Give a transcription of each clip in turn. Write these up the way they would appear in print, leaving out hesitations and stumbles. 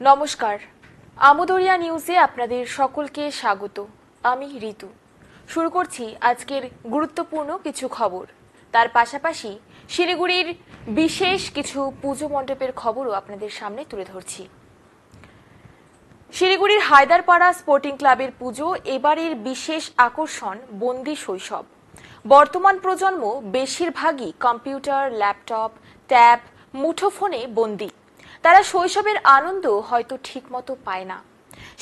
নমস্কার, আমোদরিয়া নিউজে আপনাদের সকলকে স্বাগত। আমি ঋতু। শুরু করছি আজকের গুরুত্বপূর্ণ কিছু খবর। তার পাশাপাশি শিলিগুড়ির বিশেষ কিছু পুজো মণ্ডপের খবরও আপনাদের সামনে তুলে ধরছি। শিলিগুড়ির হায়দারপাড়া স্পোর্টিং ক্লাবের পুজো এবারের বিশেষ আকর্ষণ বন্দি শৈশব। বর্তমান প্রজন্ম বেশিরভাগই কম্পিউটার, ল্যাপটপ, ট্যাব, মুঠোফোনে বন্দী। তারা শৈশবের আনন্দ হয়তো ঠিকমতো পায় না।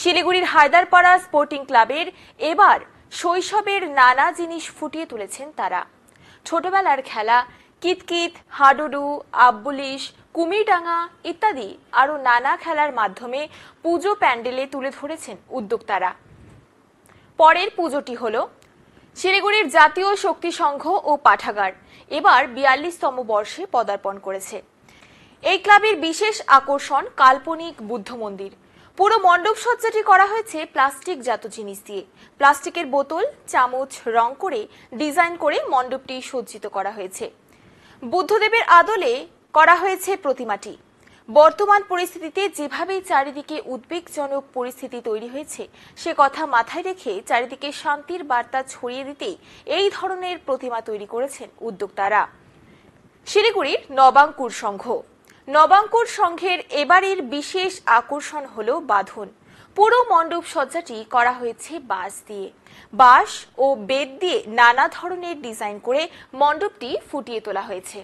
শিলিগুড়ির হায়দারপাড়া স্পোর্টিং ক্লাবের এবার শৈশবের নানা জিনিস ফুটিয়ে তুলেছেন তারা। ছোটবেলার খেলা কিতকিত, হাডুডু, আব্বুলিশ, কুমিরডাঙ্গা ইত্যাদি আরও নানা খেলার মাধ্যমে পুজো প্যান্ডেলে তুলে ধরেছেন উদ্যোক্তারা। পরের পুজোটি হল শিলিগুড়ির জাতীয় শক্তি সংঘ ও পাঠাগার এবার ৪২তম বর্ষে পদার্পণ করেছে। এই ক্লাবের বিশেষ আকর্ষণ কাল্পনিক বুদ্ধ মন্দির। পুরো মণ্ডপ সজ্জাটি করা হয়েছে প্লাস্টিকজাত জিনিস দিয়ে। প্লাস্টিকের বোতল, চামচ রং করে ডিজাইন করে মণ্ডপটি সজ্জিত করা হয়েছে। বুদ্ধদেবের আদলে করা হয়েছে প্রতিমাটি। বর্তমান পরিস্থিতিতে যেভাবেই চারিদিকে উদ্বেগজনক পরিস্থিতি তৈরি হয়েছে সে কথা মাথায় রেখে চারিদিকে শান্তির বার্তা ছড়িয়ে দিতেই এই ধরনের প্রতিমা তৈরি করেছেন উদ্যোক্তারা। শিলিগুড়ির নবাঙ্কুর সংঘ। নবাঙ্কুর সংঘের এবারের বিশেষ আকর্ষণ হল বাঁধন। পুরো মণ্ডপ সজ্জাটি করা হয়েছে বাঁশ দিয়ে। বাঁশ ও বেত দিয়ে নানা ধরনের ডিজাইন করে মণ্ডপটি ফুটিয়ে তোলা হয়েছে।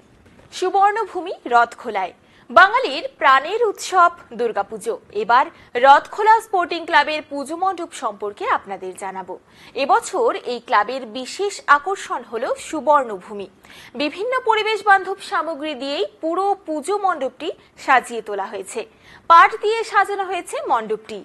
সুবর্ণভূমি রথখোলায়। বাঙালির প্রাণের উৎসব দুর্গাপুজো। এবার রথখোলা স্পোর্টিং ক্লাবের পুজো মণ্ডপ সম্পর্কে আপনাদের জানাবো। এবছর এই ক্লাবের বিশেষ আকর্ষণ হলো সুবর্ণভূমি। বিভিন্ন পরিবেশ বান্ধব সামগ্রী দিয়েই পুরো পুজো মণ্ডপটি সাজিয়ে তোলা হয়েছে। পাট দিয়ে সাজানো হয়েছে মণ্ডপটি।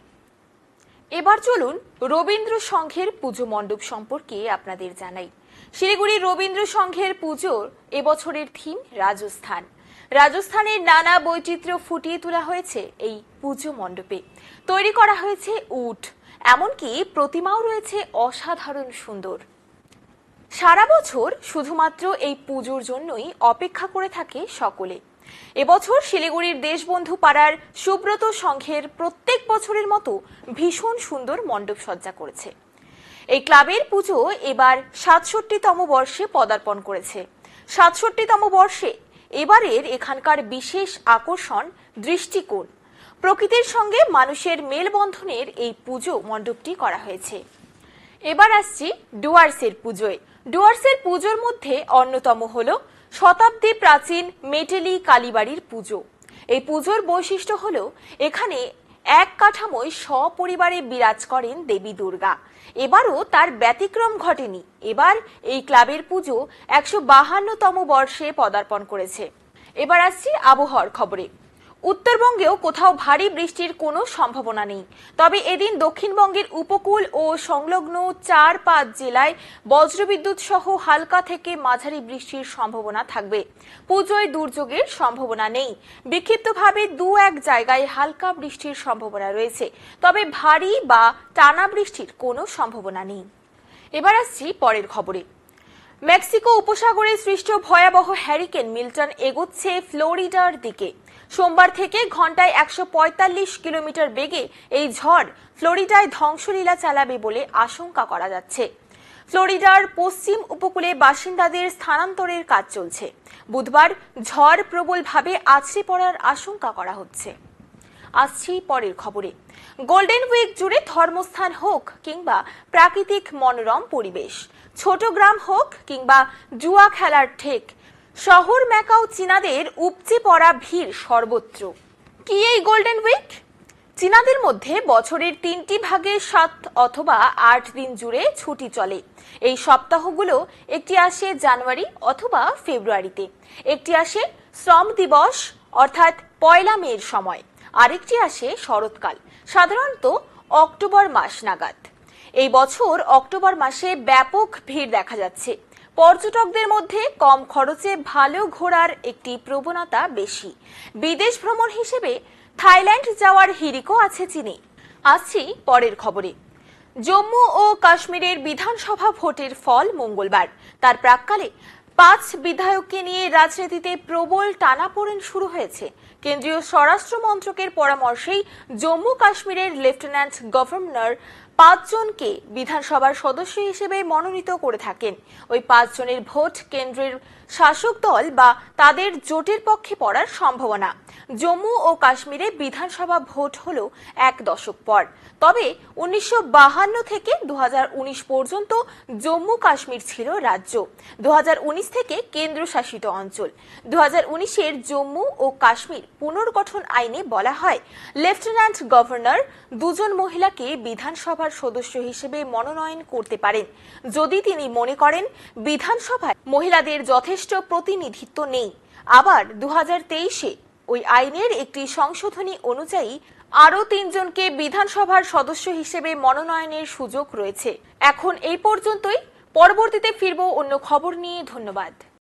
এবার চলুন রবীন্দ্র সংঘের পুজো মণ্ডপ সম্পর্কে আপনাদের জানাই। শিলিগুড়ির রবীন্দ্র সংঘের পুজোর এবছরের থিম রাজস্থান। রাজস্থানের নানা বৈচিত্র্য ফুটিয়ে তোলা হয়েছে এই পুজো মণ্ডপে। তৈরি করা হয়েছে উট, এমনকি প্রতিমাও রয়েছে অসাধারণ সুন্দর। সারা বছর শুধুমাত্র এই পুজোর জন্যই অপেক্ষা করে থাকে সকলে। এবছর শিলিগুড়ির দেশবন্ধু পাড়ার সুব্রত সংঘের প্রত্যেক বছরের মতো ভীষণ সুন্দর মণ্ডপ সজ্জা করেছে। এই ক্লাবের পুজো এবার ৬৭তম বর্ষে পদার্পণ করেছে। ৬৭তম বর্ষে এবারের এখানকার বিশেষ আকর্ষণ দৃষ্টিকোণ। প্রকৃতির সঙ্গে মানুষের মেলবন্ধনের এই পুজো মণ্ডপটি করা হয়েছে। এবার আসছি ডুয়ার্সের পুজোয়। ডুয়ার্সের পুজোর মধ্যে অন্যতম হল শতাব্দী প্রাচীন মেটেলি কালীবাড়ির পুজো। এই পুজোর বৈশিষ্ট্য হল এখানে এক কাঠামোয় সপরিবারে বিরাজ করেন দেবী দুর্গা। এবারও তার ব্যতিক্রম ঘটেনি। এবার এই ক্লাবের পুজো ১৫২তম বর্ষে পদার্পণ করেছে। এবার আসছি আবহাওয়ার খবরে। উত্তরবঙ্গেও কোথাও ভারী বৃষ্টির কোনো সম্ভাবনা নেই। তবে এদিন দক্ষিণবঙ্গের উপকূল ও সংলগ্ন ৪-৫ জেলায় বজ্রবিদ্যুৎ সহ হালকা থেকে মাঝারি বৃষ্টির সম্ভাবনা থাকবে। পুজোয় দুর্যোগের সম্ভাবনা নেই। বিক্ষিপ্তভাবে ২-১ জায়গায় হালকা বৃষ্টির সম্ভাবনা রয়েছে, তবে ভারী বা টানা বৃষ্টির কোনো সম্ভাবনা নেই। এবার আসছি পরের খবরে। মেক্সিকো উপসাগরে সৃষ্ট ভয়াবহ হ্যারিকেন মিল্টন এগোচ্ছে ফ্লোরিডার দিকে। সোমবার থেকে ঘন্টায় ১৪৫ কিলোমিটার বেগে এই ঝড় ফ্লোরিডায় ধ্বংসলীলা চালাবে বলে আশঙ্কা করা যাচ্ছে। ফ্লোরিডার পশ্চিম উপকূলে বাসিন্দাদের স্থানান্তরের কাজ চলছে। বুধবার ঝড় প্রবলভাবে আছড়ে পড়ার আশঙ্কা করা হচ্ছে। আসছি পরের খবরে। গোল্ডেন উইক জুড়ে ধর্মস্থান হোক কিংবা প্রাকৃতিক মনোরম পরিবেশ, ছোট গ্রাম হোক কিংবা জুয়া খেলার ঠেক, শহর ম্যাকাও চীনাদের উপচে পড়া ভিড় সর্বত্র। কি এই গোল্ডেন উইক? চীনাদের মধ্যে বছরের ৩টি ভাগে ৭ অথবা ৮ দিন জুড়ে ছুটি চলে। এই সপ্তাহগুলো একটি আসে জানুয়ারি অথবা ফেব্রুয়ারিতে, একটি আসে শ্রম দিবস অর্থাৎ ১লা মের সময়, আরেকটি আসে শরৎকাল, সাধারণত অক্টোবর মাস নাগাদ। এই বছর অক্টোবর মাসে ব্যাপক ভিড় দেখা যাচ্ছে। পর্যটকদের মধ্যে কম খরচে ভালো ঘোরার একটি প্রবণতা বেশি। বিদেশ ভ্রমণ হিসেবে থাইল্যান্ড যাওয়ার হিড়িকও আছে চীনে। আসছি পরের খবরে। জম্মু ও কাশ্মীরের বিধানসভা ভোটের ফল মঙ্গলবার। তার প্রাক্কালে পাঁচ বিধায়ককে নিয়ে রাজনীতিতে প্রবল টানাপোড়েন শুরু হয়েছে। কেন্দ্রীয় স্বরাষ্ট্র মন্ত্রকের পরামর্শেই জম্মু কাশ্মীরের লেফটেন্যান্ট গভর্নর ৫ জনকে বিধানসভার সদস্য হিসেবে মনোনীত করে থাকেন। ওই ৫ জনের ভোট কেন্দ্রের শাসক দল বা তাদের জোটের পক্ষে পড়ার সম্ভাবনা। জম্মু ও কাশ্মীরে বিধানসভা ভোট হলো এক দশক পর। তবে ১৯৫২ থেকে ২০১৯ পর্যন্ত জম্মু কাশ্মীর ছিল রাজ্য, ২০১৯ থেকে কেন্দ্রশাসিত অঞ্চল। ২০১৯-এর জম্মু ও কাশ্মীর পুনর্গঠন আইনে বলা হয়, লেফটেন্যান্ট গভর্নর ২ জন মহিলাকে বিধানসভার সদস্য হিসেবে মনোনয়ন করতে পারেন যদি তিনি মনে করেন বিধানসভায় মহিলাদের যথেষ্ট প্রতিনিধিত্ব নেই। আবার ২০২৩-এ ওই আইনের একটি সংশোধনী অনুযায়ী আরও ৩ জনকে বিধানসভার সদস্য হিসেবে মনোনয়নের সুযোগ রয়েছে। এখন এই পর্যন্তই। পরবর্তীতে ফিরবো অন্য খবর নিয়ে। ধন্যবাদ।